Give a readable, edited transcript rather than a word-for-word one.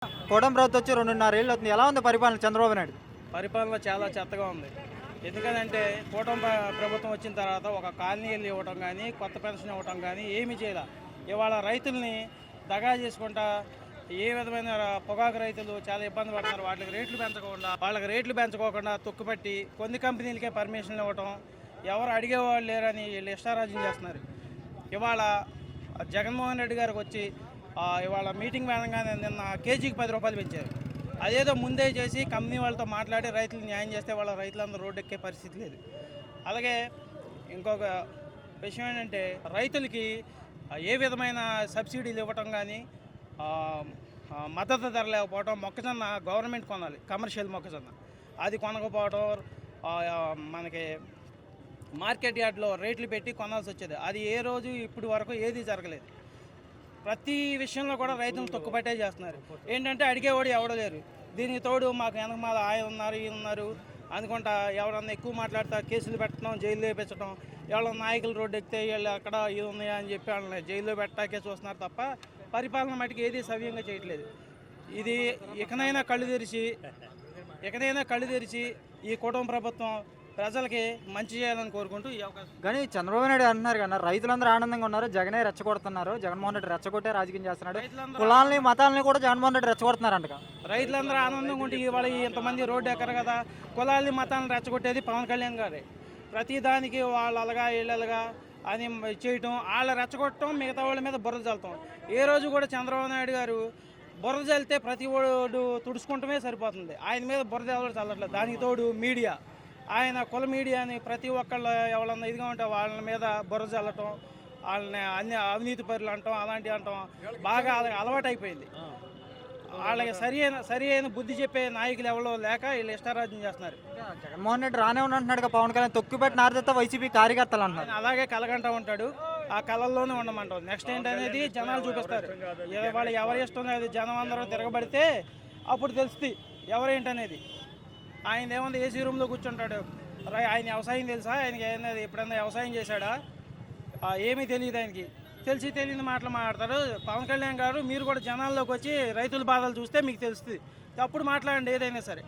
కూటమి ప్రభుత్వం వచ్చి 2.5 ఏళ్ళు అవుతుంది. ఎలా ఉంది పరిపాలన చంద్రబాబు నాయుడు? పరిపాలన చాలా చెత్తగా ఉంది. ఎందుకంటే కూటమి ప్రభుత్వం వచ్చిన తర్వాత ఒక కాలనీలు ఇవ్వటం కానీ, కొత్త పెన్షన్ ఇవ్వటం కానీ ఏమీ చేయాల. ఇవాళ రైతుల్ని దగా చేసుకుంటా ఏ విధమైన పొగాకు రైతులు చాలా ఇబ్బంది పడుతున్నారు. వాళ్ళకి రేట్లు పెంచుకోకుండా తొక్కుపట్టి కొన్ని కంపెనీలకే పర్మిషన్లు ఇవ్వటం, ఎవరు అడిగేవాళ్ళు లేరని వీళ్ళు ఇష్టారాజ్యం చేస్తున్నారు. ఇవాళ జగన్మోహన్ రెడ్డి గారికి వచ్చి ఇవాళ మీటింగ్ వెళ్ళగానే నిన్న కేజీకి 10 రూపాయలు పెంచారు. అదేదో ముందే చేసి కంపెనీ వాళ్ళతో మాట్లాడి రైతులు న్యాయం చేస్తే వాళ్ళ రైతులందరూ రోడ్డు ఎక్కే పరిస్థితి లేదు. అలాగే ఇంకొక విషయం ఏంటంటే రైతులకి ఏ విధమైన సబ్సిడీలు ఇవ్వటం కానీ, మద్దతు ధర లేకపోవడం, మొక్కజొన్న గవర్నమెంట్ కొనాలి, కమర్షియల్ మొక్కజొన్న అది కొనకపోవడం, మనకి మార్కెట్ యార్డ్లో రేట్లు పెట్టి కొనాల్సి వచ్చేది. అది ఏ రోజు ఇప్పుడు వరకు ఏది జరగలేదు. ప్రతి విషయంలో కూడా రైతులను తొక్కుపట్టే చేస్తున్నారు. ఏంటంటే అడిగేవాడు ఎవడో లేరు. దీనికి తోడు మాకు వెనకమాల ఆయన ఉన్నారు, ఈయన ఉన్నారు అనుకుంటా ఎవరన్నా ఎక్కువ మాట్లాడితే కేసులు పెట్టడం, జైల్లో వేపించడం, ఎవరో నాయకులు రోడ్డు ఎక్కితే వీళ్ళు అక్కడ ఇది ఉన్నాయా అని చెప్పి వాళ్ళని జైల్లో పెట్టాకే చూస్తున్నారు తప్ప పరిపాలన మటుకు ఏది సవ్యంగా చేయట్లేదు. ఇది ఇకనైనా కళ్ళు తెరిచి ఈ కూటమి ప్రభుత్వం ప్రజలకి మంచి చేయాలని కోరుకుంటూ ఈ అవకాశం. కానీ చంద్రబాబు నాయుడు అంటున్నారు కదా, రైతులందరూ ఆనందంగా ఉన్నారు, జగనే రెచ్చగొడుతున్నారు, జగన్మోహన్ రెడ్డి రెచ్చగొట్టే రాజకీయం చేస్తున్నాడు, కులాలని మతాలని కూడా జగన్మోహన్ రెడ్డి రెచ్చగొడుతున్నారంట. రైతులందరూ ఆనందంగా ఉంటే ఇవాళ ఇంతమంది రోడ్డు ఎక్కరు కదా. కులాలని మతాలను రెచ్చగొట్టేది పవన్ కళ్యాణ్ గారే. ప్రతి దానికి వాళ్ళు అలాగా వీళ్ళగా అని చేయటం, వాళ్ళ రెచ్చగొట్టడం, మిగతా వాళ్ళ మీద బురద చల్లటం. ఏ రోజు కూడా చంద్రబాబు నాయుడు గారు బురద చల్లితే ప్రతి ఓడు తుడుచుకుంటమే సరిపోతుంది. ఆయన మీద బురద ఎవరు చల్లట్లేదు. దానికి తోడు మీడియా, ఆయన కుల మీడియాని ప్రతి ఒక్కళ్ళు ఎవరన్నా ఇదిగా ఉంటే వాళ్ళ మీద బుర్ర చల్లటం, వాళ్ళని అన్ని అవినీతి పరులు అంటాం, అలాంటివి అంటాం బాగా అలవాటు అయిపోయింది. వాళ్ళకి సరి అయిన బుద్ధి చెప్పే నాయకులు ఎవరో లేక వీళ్ళు ఇష్టారాజ్యం చేస్తున్నారు. జగన్మోహన్ రెడ్డి రానే ఉంటున్నాడు, పవన్ కళ్యాణ్ తొక్కిపెట్టిన ఆర్దత వైసీపీ కార్యకర్తలు అంటున్నారు. అలాగే కలగంటూ ఉంటాడు, ఆ కళల్లోనే ఉండమంటారు. నెక్స్ట్ ఏంటనేది జనాలు చూపిస్తారు. వాళ్ళు ఎవరి ఇష్టం లేదు, జనం అందరూ తిరగబడితే అప్పుడు తెలుస్తుంది ఎవరేంటనేది. ఆయన ఏముంది ఏసీ రూమ్లో కూర్చుంటాడు. ఆయన వ్యవసాయం తెలుసా? ఆయనకి ఏమన్నది ఎప్పుడన్నా వ్యవసాయం చేశాడా? ఏమీ తెలియదు ఆయనకి. తెలియని మాటలు మాట్లాడతారు. పవన్ కళ్యాణ్ గారు మీరు కూడా జనాల్లోకి వచ్చి రైతుల బాధలు చూస్తే మీకు తెలుస్తుంది. అప్పుడు మాట్లాడండి ఏదైనా సరే.